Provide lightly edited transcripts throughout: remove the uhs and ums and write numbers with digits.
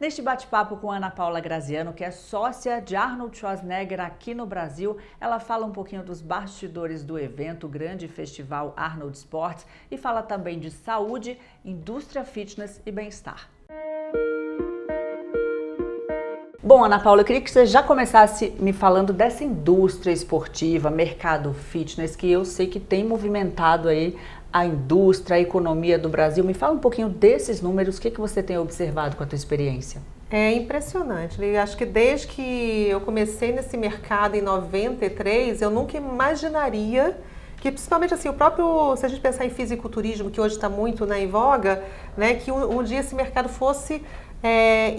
Neste bate-papo com Ana Paula Graziano, que é sócia de Arnold Schwarzenegger aqui no Brasil, ela fala um pouquinho dos bastidores do evento, o grande festival Arnold Sports, e fala também de saúde, indústria fitness e bem-estar. Bom, Ana Paula, eu queria que você já começasse me falando dessa indústria esportiva, mercado fitness, que eu sei que tem movimentado aí a indústria, a economia do Brasil. Me fala um pouquinho desses números, o que você tem observado com a tua experiência? É impressionante. Eu acho que desde que eu comecei nesse mercado em 93, eu nunca imaginaria que, principalmente assim, o próprio, se a gente pensar em fisiculturismo, que hoje está muito em voga, né, que um dia esse mercado fosse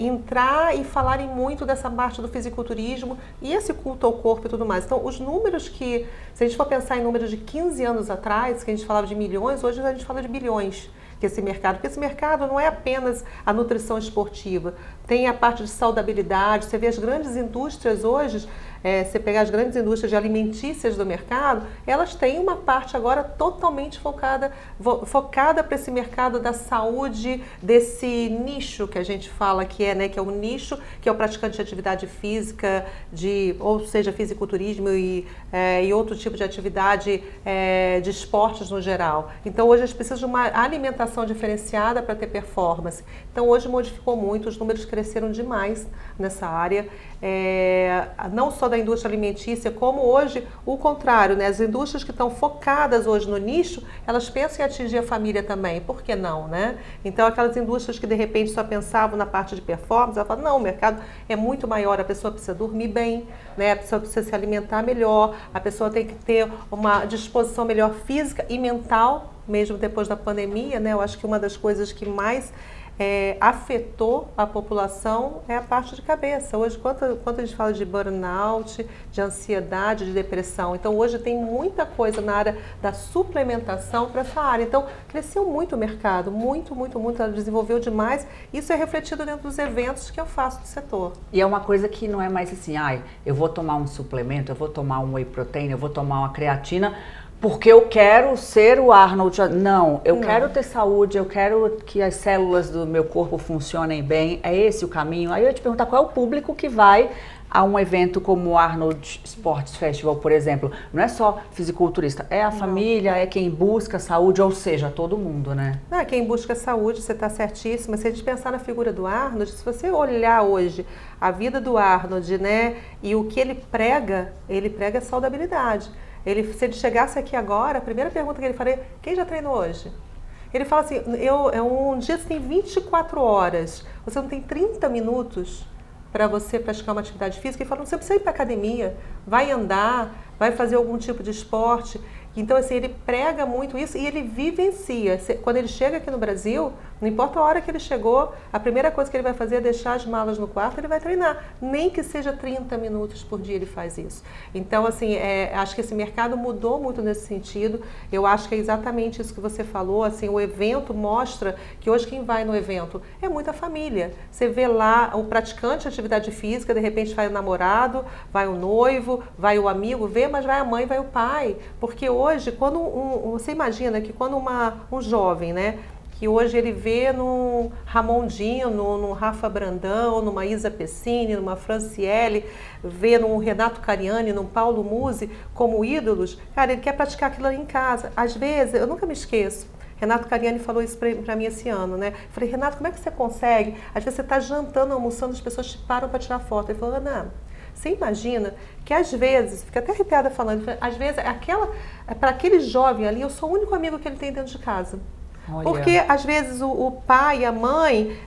entrar e falarem muito dessa parte do fisiculturismo e esse culto ao corpo e tudo mais. Então, os números que, se a gente for pensar em números de 15 anos atrás, que a gente falava de milhões, hoje a gente fala de bilhões. Porque esse mercado não é apenas a nutrição esportiva, tem a parte de saudabilidade. Você vê as grandes indústrias hoje, você pegar as grandes indústrias de alimentícias do mercado, elas têm uma parte agora totalmente focada para esse mercado da saúde, desse nicho que a gente fala que é o nicho, que é o praticante de atividade física, ou seja, fisiculturismo e outro tipo de atividade de esportes no geral. Então hoje eles precisam de uma alimentação diferenciada para ter performance. Então hoje modificou muito, os números cresceram demais nessa área, não só da indústria alimentícia, como hoje o contrário, né? As indústrias que estão focadas hoje no nicho, elas pensam em atingir a família também, por que não, né? Então aquelas indústrias que de repente só pensavam na parte de performance, ela fala, não, o mercado é muito maior, a pessoa precisa dormir bem, né? A pessoa precisa se alimentar melhor, a pessoa tem que ter uma disposição melhor física e mental, mesmo depois da pandemia, né? Eu acho que uma das coisas que mais afetou a população é a parte de cabeça. Hoje, quanto a gente fala de burnout, de ansiedade, de depressão. Então, hoje tem muita coisa na área da suplementação para essa área. Então, cresceu muito o mercado, muito, ela desenvolveu demais. Isso é refletido dentro dos eventos que eu faço do setor. E é uma coisa que não é mais assim, eu vou tomar um suplemento, eu vou tomar um whey protein, eu vou tomar uma creatina, porque eu quero ser o Arnold. Não, eu quero ter saúde, eu quero que as células do meu corpo funcionem bem. É esse o caminho? Aí eu ia te perguntar qual é o público que vai a um evento como o Arnold Sports Festival, por exemplo. Não é só fisiculturista, é a família, é quem busca saúde, ou seja, todo mundo, né? Não, quem busca saúde, você está certíssima. Se a gente pensar na figura do Arnold, se você olhar hoje a vida do Arnold, né, e o que ele prega saudabilidade. Se ele chegasse aqui agora, a primeira pergunta que ele faria, quem já treinou hoje? Ele fala assim, um dia você tem 24 horas, você não tem 30 minutos para você praticar uma atividade física. Ele fala, você precisa ir para a academia, vai andar, vai fazer algum tipo de esporte. Então, assim, ele prega muito isso e ele vivencia. Quando ele chega aqui no Brasil, não importa a hora que ele chegou, a primeira coisa que ele vai fazer é deixar as malas no quarto, ele vai treinar. Nem que seja 30 minutos por dia ele faz isso. Então, assim, acho que esse mercado mudou muito nesse sentido. Eu acho que é exatamente isso que você falou. Assim, o evento mostra que hoje quem vai no evento é muita família. Você vê lá o praticante de atividade física, de repente vai o namorado, vai o noivo, vai o amigo, mas vai a mãe, vai o pai. Porque hoje, quando você imagina que quando um jovem, né, que hoje ele vê num Ramondinho, num Rafa Brandão, numa Isa Pessini, numa Franciele, vê num Renato Cariani, num Paulo Musi como ídolos, cara, ele quer praticar aquilo ali em casa. Às vezes, eu nunca me esqueço, Renato Cariani falou isso para mim esse ano, né? Eu falei, Renato, como é que você consegue? Às vezes você está jantando, almoçando, as pessoas te param para tirar foto. Ele falou, Ana, você imagina que às vezes, fica até arrepiada falando, às vezes para aquele jovem ali, eu sou o único amigo que ele tem dentro de casa. Olha. Porque às vezes o pai e a mãe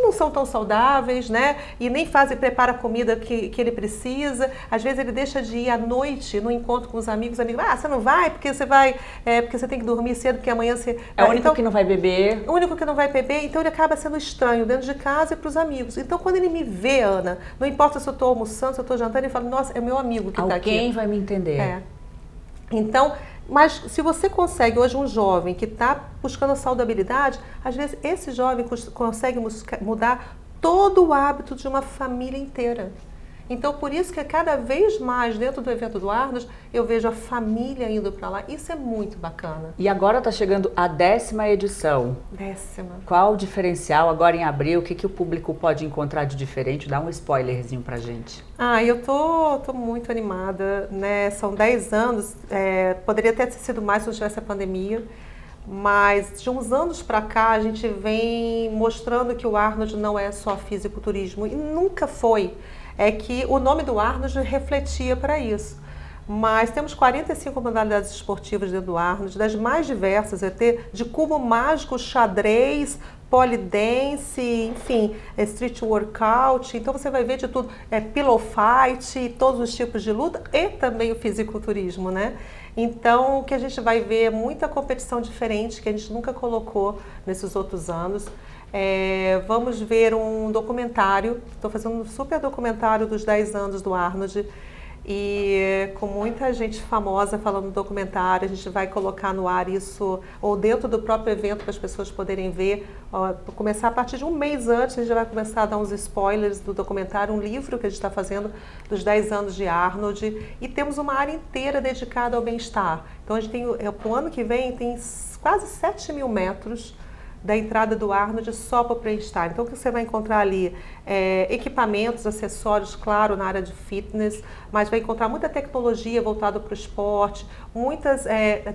não são tão saudáveis, né? E nem prepara a comida que ele precisa. Às vezes ele deixa de ir à noite no encontro com os amigos, você não vai porque porque você tem que dormir cedo, porque amanhã você... É o único que não vai beber. O único que não vai beber, então ele acaba sendo estranho dentro de casa e para os amigos. Então quando ele me vê, Ana, não importa se eu estou almoçando, se eu estou jantando, ele fala, nossa, é o meu amigo que está aqui. Alguém vai me entender. Então, mas se você consegue hoje um jovem que está buscando saudabilidade, às vezes esse jovem consegue mudar todo o hábito de uma família inteira. Então, por isso que cada vez mais dentro do evento do Arnold, eu vejo a família indo para lá. Isso é muito bacana. E agora está chegando a 10ª edição. 10ª. Qual o diferencial agora em abril? O que o público pode encontrar de diferente? Dá um spoilerzinho pra gente. Eu tô muito animada, né? São 10 anos, poderia ter sido mais se não tivesse a pandemia. Mas de uns anos para cá a gente vem mostrando que o Arnold não é só fisiculturismo e nunca foi. É que o nome do Arnold refletia para isso. Mas temos 45 modalidades esportivas dentro do Arnold, das mais diversas, de cubo mágico, xadrez, polidense, enfim, street workout. Então você vai ver de tudo, pillow fight, todos os tipos de luta e também o fisiculturismo, né? Então, o que a gente vai ver é muita competição diferente que a gente nunca colocou nesses outros anos. Vamos ver um documentário, estou fazendo um super documentário dos 10 anos do Arnold e com muita gente famosa falando no documentário. A gente vai colocar no ar isso, ou dentro do próprio evento para as pessoas poderem ver. Começar a partir de um mês antes, a gente vai começar a dar uns spoilers do documentário, um livro que a gente está fazendo dos 10 anos de Arnold, e temos uma área inteira dedicada ao bem-estar. Então a gente tem, para o ano que vem, tem quase 7.000 metros da entrada do Arnold só para o bem-estar. Então, o que você vai encontrar ali? Equipamentos, acessórios, claro, na área de fitness, mas vai encontrar muita tecnologia voltada para o esporte, muitas,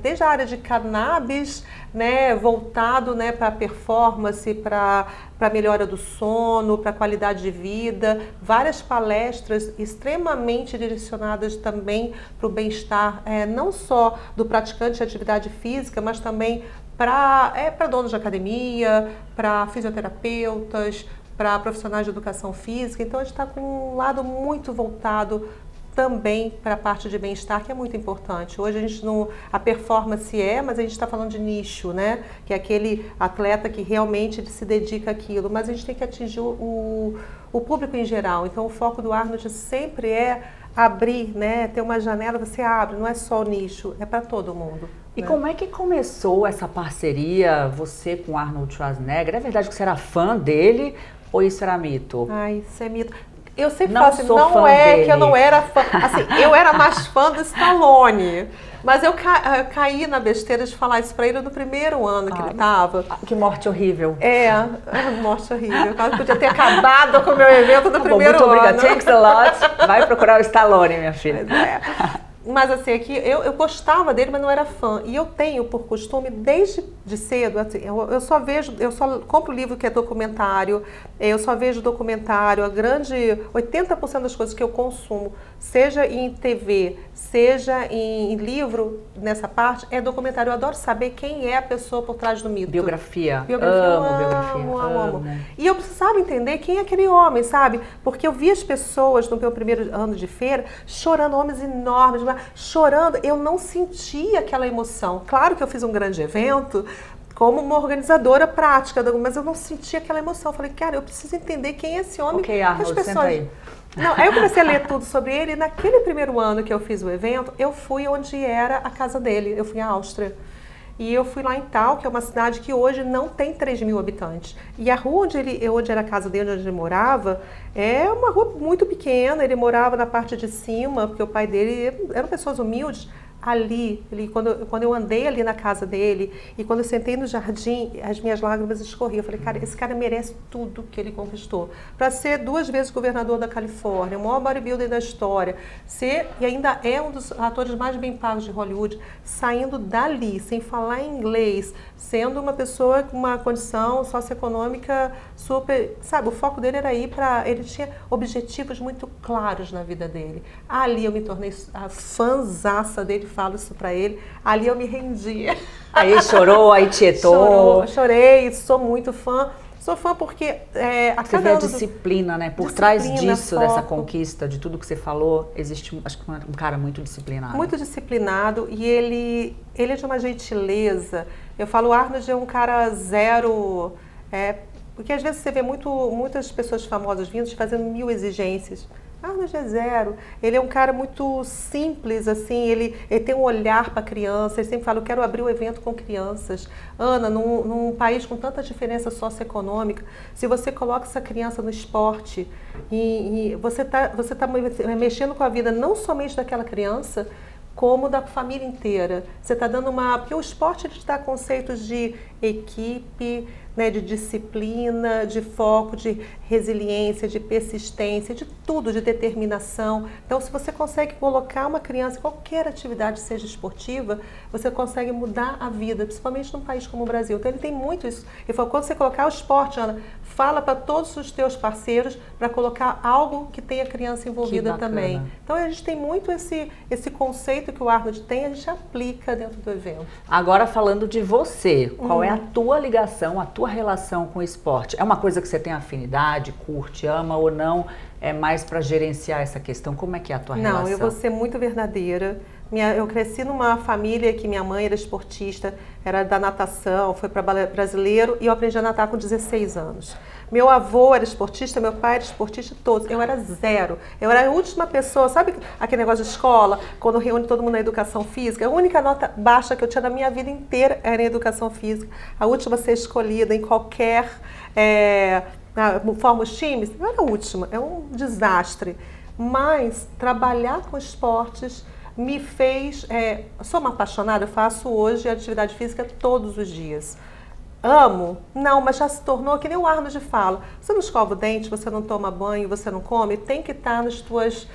desde a área de cannabis, né, voltado, né, para performance, para melhora do sono, para qualidade de vida, várias palestras extremamente direcionadas também para o bem-estar, não só do praticante de atividade física, mas também para donos de academia, para fisioterapeutas, para profissionais de educação física. Então a gente está com um lado muito voltado também para a parte de bem-estar, que é muito importante. Hoje a gente não, a performance mas a gente está falando de nicho, né? Que é aquele atleta que realmente se dedica àquilo, mas a gente tem que atingir o público em geral. Então o foco do Arnold sempre é abrir, né? Ter uma janela, você abre, não é só o nicho, é para todo mundo. E como é que começou essa parceria, você com Arnold Schwarzenegger? É verdade que você era fã dele ou isso era mito? Isso é mito. Eu sempre falo assim, não é dele. Que eu não era fã. Assim, eu era mais fã do Stallone. Mas eu caí na besteira de falar isso pra ele no primeiro ano que ele tava. Que morte horrível. Morte horrível. Eu podia ter acabado com o meu evento no primeiro ano. Muito obrigada. Thanks a lot. Vai procurar o Stallone, minha filha. Mas assim, aqui eu gostava dele, mas não era fã. E eu tenho por costume, desde cedo, assim, eu só compro livro que é documentário, eu só vejo documentário, 80% das coisas que eu consumo, seja em TV, seja em livro, nessa parte, é documentário. Eu adoro saber quem é a pessoa por trás do mito. Biografia. Amo. E eu precisava entender quem é aquele homem, sabe? Porque eu vi as pessoas no meu primeiro ano de feira chorando, homens enormes, chorando. Eu não sentia aquela emoção. Claro que eu fiz um grande evento como uma organizadora prática, mas eu não sentia aquela emoção. Eu falei, cara, eu preciso entender quem é esse homem. Ok, Arnold, senta aí. Aí eu comecei a ler tudo sobre ele, e naquele primeiro ano que eu fiz o evento, eu fui onde era a casa dele, eu fui à Áustria. E eu fui lá em Thal, que é uma cidade que hoje não tem 3.000 habitantes. E a rua onde era a casa dele, onde ele morava, é uma rua muito pequena. Ele morava na parte de cima, porque o pai dele eram pessoas humildes. Ali, quando eu andei ali na casa dele e quando eu sentei no jardim, as minhas lágrimas escorriam. Eu falei, cara, esse cara merece tudo que ele conquistou. Para ser 2 vezes governador da Califórnia, o maior bodybuilder da história, e ainda é um dos atores mais bem pagos de Hollywood, saindo dali, sem falar inglês, sendo uma pessoa com uma condição socioeconômica super, sabe, o foco dele era ele tinha objetivos muito claros na vida dele. Ali eu me tornei a fãzaça dele, falo isso pra ele, ali eu me rendi. Aí chorou, aí tietou. Chorei, sou muito fã. Sou fã porque você vê a disciplina, né? Por trás disso, foco. Dessa conquista, de tudo que você falou, existe acho que um cara muito disciplinado. Muito disciplinado, e ele é de uma gentileza. Eu falo, o Arnold é um cara zero, porque às vezes você vê muitas pessoas famosas vindo te fazendo 1000 exigências. Arnold é zero. Ele é um cara muito simples, assim, ele tem um olhar para criança, ele sempre fala, eu quero abrir o evento com crianças. Ana, num país com tanta diferença socioeconômica, se você coloca essa criança no esporte, e você tá mexendo com a vida não somente daquela criança, como da família inteira. Você está dando porque o esporte ele te dá conceitos de equipe, né, de disciplina, de foco, de resiliência, de persistência, de tudo, de determinação. Então, se você consegue colocar uma criança em qualquer atividade, seja esportiva, você consegue mudar a vida, principalmente num país como o Brasil. Então, ele tem muito isso. Ele falou, quando você colocar o esporte, Ana, fala para todos os teus parceiros para colocar algo que tenha criança envolvida também. Então, a gente tem muito esse conceito que o Arnold tem, a gente aplica dentro do evento. Agora, falando de você, qual é a tua ligação, a tua relação com o esporte? É uma coisa que você tem afinidade, curte, ama ou não? É mais para gerenciar essa questão? Como é que é a tua relação? Não, eu vou ser muito verdadeira. Eu cresci numa família que minha mãe era esportista, era da natação, foi para brasileiro e eu aprendi a nadar com 16 anos. Meu avô era esportista, meu pai era esportista, todos. Eu era zero. Eu era a última pessoa, sabe aquele negócio de escola, quando reúne todo mundo na educação física? A única nota baixa que eu tinha na minha vida inteira era em educação física. A última a ser escolhida em qualquer... forma os times, eu era a última. É um desastre. Mas trabalhar com esportes me fez... sou uma apaixonada, eu faço hoje atividade física todos os dias. Amo? Não, mas já se tornou que nem o Arnold fala. Você não escova o dente, você não toma banho, você não come, tem que estar nas tuas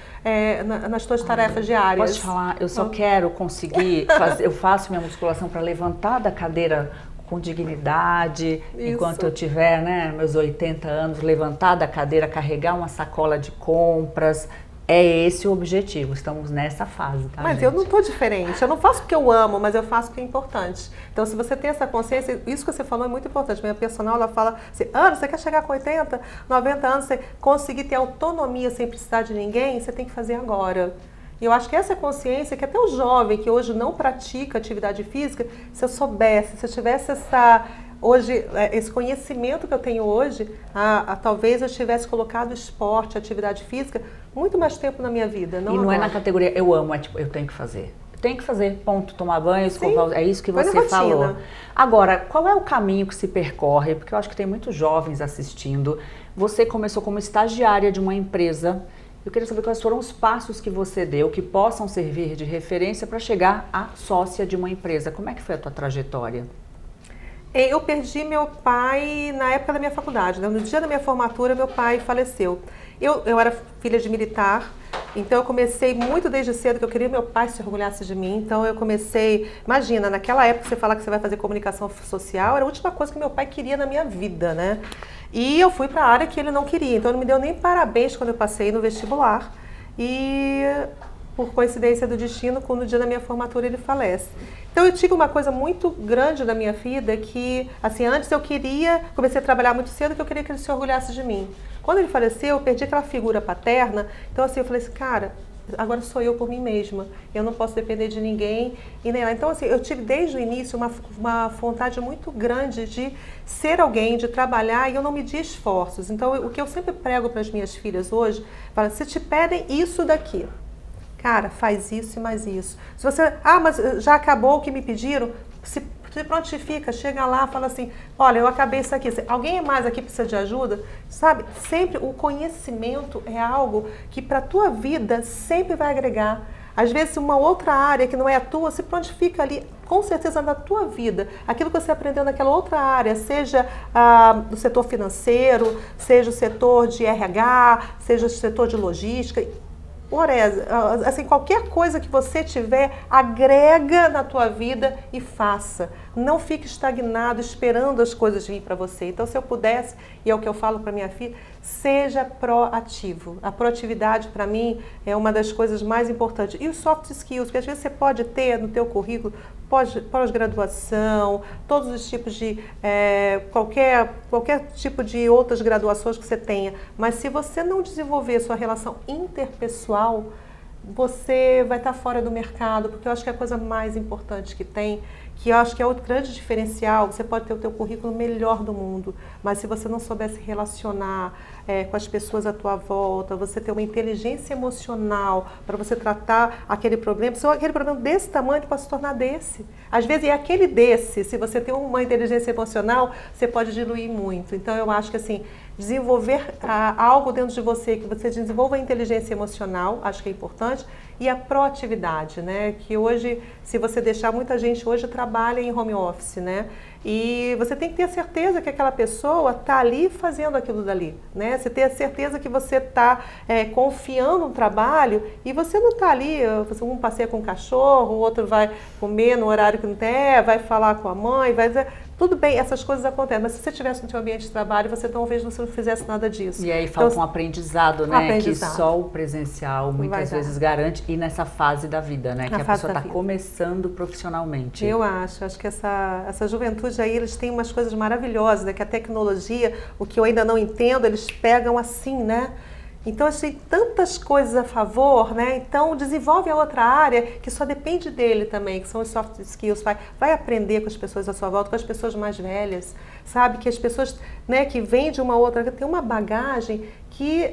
tarefas diárias. Posso te falar? Eu só quero conseguir fazer, eu faço minha musculação para levantar da cadeira com dignidade, enquanto eu tiver, né, meus 80 anos, levantar da cadeira, carregar uma sacola de compras. É esse o objetivo, estamos nessa fase, tá, Mas gente? Eu não estou diferente, eu não faço porque eu amo, mas eu faço porque é importante. Então, se você tem essa consciência, isso que você falou é muito importante. Minha personal, ela fala assim, Ana, você quer chegar com 80, 90 anos, você conseguir ter autonomia sem precisar de ninguém, você tem que fazer agora. E eu acho que essa consciência, que até o jovem que hoje não pratica atividade física, se eu soubesse, se eu tivesse hoje, esse conhecimento que eu tenho hoje, talvez eu tivesse colocado esporte, atividade física, muito mais tempo na minha vida. Não é na categoria eu amo, é tipo, eu tenho que fazer. Tem que fazer, ponto, tomar banho, escovar, é isso que você falou. Agora, qual é o caminho que se percorre? Porque eu acho que tem muitos jovens assistindo. Você começou como estagiária de uma empresa. Eu queria saber quais foram os passos que você deu que possam servir de referência para chegar a sócia de uma empresa. Como é que foi a tua trajetória? Eu perdi meu pai na época da minha faculdade, né? No dia da minha formatura, meu pai faleceu. Eu era filha de militar, então eu comecei muito desde cedo que eu queria que meu pai se orgulhasse de mim. Então eu comecei, imagina, naquela época você fala que você vai fazer comunicação social, era a última coisa que meu pai queria na minha vida, né? E eu fui para a área que ele não queria, então ele não me deu nem parabéns quando eu passei no vestibular. E por coincidência do destino, no dia da minha formatura ele falece. Então eu tive uma coisa muito grande na minha vida que, assim, antes comecei a trabalhar muito cedo, que eu queria que ele se orgulhasse de mim. Quando ele faleceu, eu perdi aquela figura paterna, então assim, eu falei assim, cara, agora sou eu por mim mesma, eu não posso depender de ninguém e nem lá. Então assim, eu tive desde o início uma vontade muito grande de ser alguém, de trabalhar e eu não medi esforços. Então o que eu sempre prego para as minhas filhas hoje, fala, se te pedem isso daqui, cara, faz isso e mais isso. Se você, mas já acabou o que me pediram, se prontifica, chega lá, fala assim, olha, eu acabei isso aqui. Alguém mais aqui precisa de ajuda? Sabe, sempre o conhecimento é algo que para a tua vida sempre vai agregar. Às vezes uma outra área que não é a tua, se prontifica ali, com certeza na tua vida. Aquilo que você aprendeu naquela outra área, seja do setor financeiro, seja o setor de RH, seja o setor de logística, assim, qualquer coisa que você tiver, agrega na tua vida e faça. Não fique estagnado esperando as coisas virem para você. Então, se eu pudesse, e é o que eu falo para minha filha, seja proativo. A proatividade, para mim, é uma das coisas mais importantes. E os soft skills, que às vezes você pode ter no teu currículo, pós-graduação, todos os tipos de, qualquer tipo de outras graduações que você tenha. Mas se você não desenvolver sua relação interpessoal, você vai estar fora do mercado, porque eu acho que é a coisa mais importante que tem, que eu acho que é outro grande diferencial. Você pode ter o teu currículo melhor do mundo, mas se você não souber se relacionar com as pessoas à tua volta, você ter uma inteligência emocional para você tratar aquele problema, se aquele problema desse tamanho pode se tornar desse. Às vezes é aquele desse, se você tem uma inteligência emocional, você pode diluir muito. Então eu acho que assim, desenvolver algo dentro de você, que você desenvolva a inteligência emocional, acho que é importante, e a proatividade, né? Que hoje, se você deixar, muita gente hoje trabalha em home office, né? E você tem que ter a certeza que aquela pessoa está ali fazendo aquilo dali, né? Você tem a certeza que você está confiando no trabalho e você não está ali, um passeia com o cachorro, o outro vai comer no horário que não tem, vai falar com a mãe, vai dizer... Tudo bem, essas coisas acontecem, mas se você estivesse no seu ambiente de trabalho, você talvez você não fizesse nada disso. E aí falta um aprendizado, né? Aprendizado. Que só o presencial muitas vezes garante, e nessa fase da vida, né? Que a pessoa está começando profissionalmente. Eu acho que essa juventude aí, eles têm umas coisas maravilhosas, né? Que a tecnologia, o que eu ainda não entendo, eles pegam assim, né? Então, achei tantas coisas a favor, né? Então, desenvolve a outra área que só depende dele também, que são os soft skills. Vai aprender com as pessoas à sua volta, com as pessoas mais velhas, sabe? Que as pessoas, né, que vêm de uma outra, tem uma bagagem que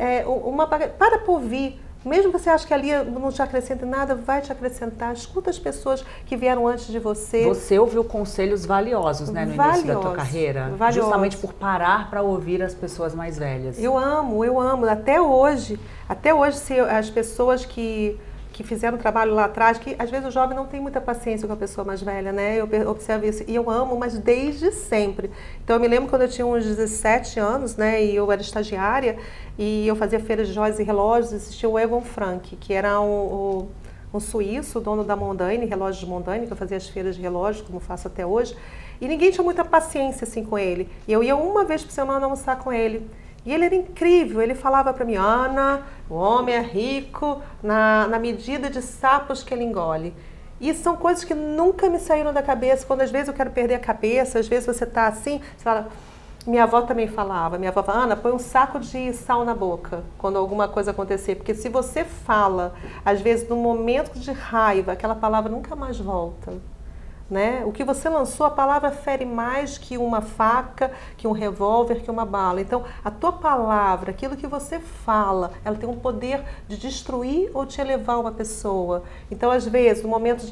para por ouvir. Mesmo que você ache que ali não te acrescenta nada, vai te acrescentar. Escuta as pessoas que vieram antes de você. Você ouviu conselhos valiosos, né, no início da tua carreira? Valiosos. Justamente por parar para ouvir as pessoas mais velhas. Eu amo. Até hoje, se as pessoas que fizeram trabalho lá atrás, que às vezes o jovem não tem muita paciência com a pessoa mais velha, né? Eu observo isso. E eu amo, mas desde sempre. Então, eu me lembro quando eu tinha uns 17 anos, né? E eu era estagiária, e eu fazia feiras de joias e relógios, assistia o Egon Frank, que era um suíço, dono da Mondaine, relógios Mondaine, que eu fazia as feiras de relógios, como faço até hoje. E ninguém tinha muita paciência, assim, com ele. E eu ia uma vez por semana almoçar com ele. E ele era incrível, ele falava para mim, Ana, o homem é rico na medida de sapos que ele engole. E são coisas que nunca me saíram da cabeça, quando às vezes eu quero perder a cabeça, às vezes você está assim, você fala... Minha avó também falava, Ana, põe um saco de sal na boca quando alguma coisa acontecer, porque se você fala, às vezes num momento de raiva, aquela palavra nunca mais volta. Né? O que você lançou, a palavra fere mais que uma faca, que um revólver, que uma bala. Então, a tua palavra, aquilo que você fala, ela tem um poder de destruir ou de elevar uma pessoa. Então, às vezes, no momento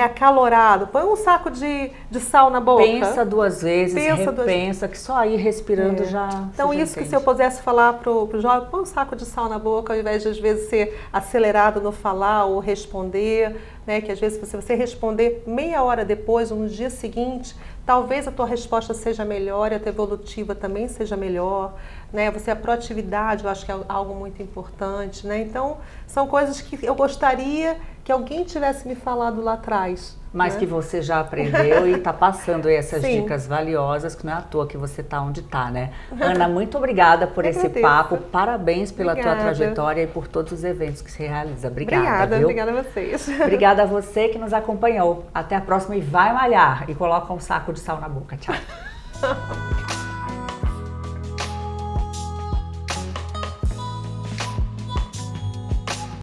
acalorado, põe um saco de sal na boca. Pensa duas vezes, repensa, que só aí respirando já... Então, isso que se eu pudesse falar pro jovem, põe um saco de sal na boca, ao invés de, às vezes, ser acelerado no falar ou responder, né? Que às vezes, se você responder meia hora depois ou no dia seguinte, talvez a tua resposta seja melhor e a tua evolutiva também seja melhor, né? A proatividade, eu acho que é algo muito importante, né? Então, são coisas que eu gostaria que alguém tivesse me falado lá atrás. Mas que você já aprendeu e está passando aí essas Sim. dicas valiosas, que não é à toa que você está onde está, né? Ana, muito obrigada por esse papo, parabéns pela tua trajetória e por todos os eventos que você realiza. Obrigada, viu? Obrigada a vocês. Obrigada a você que nos acompanhou. Até a próxima e vai malhar e coloca um saco de sal na boca. Tchau.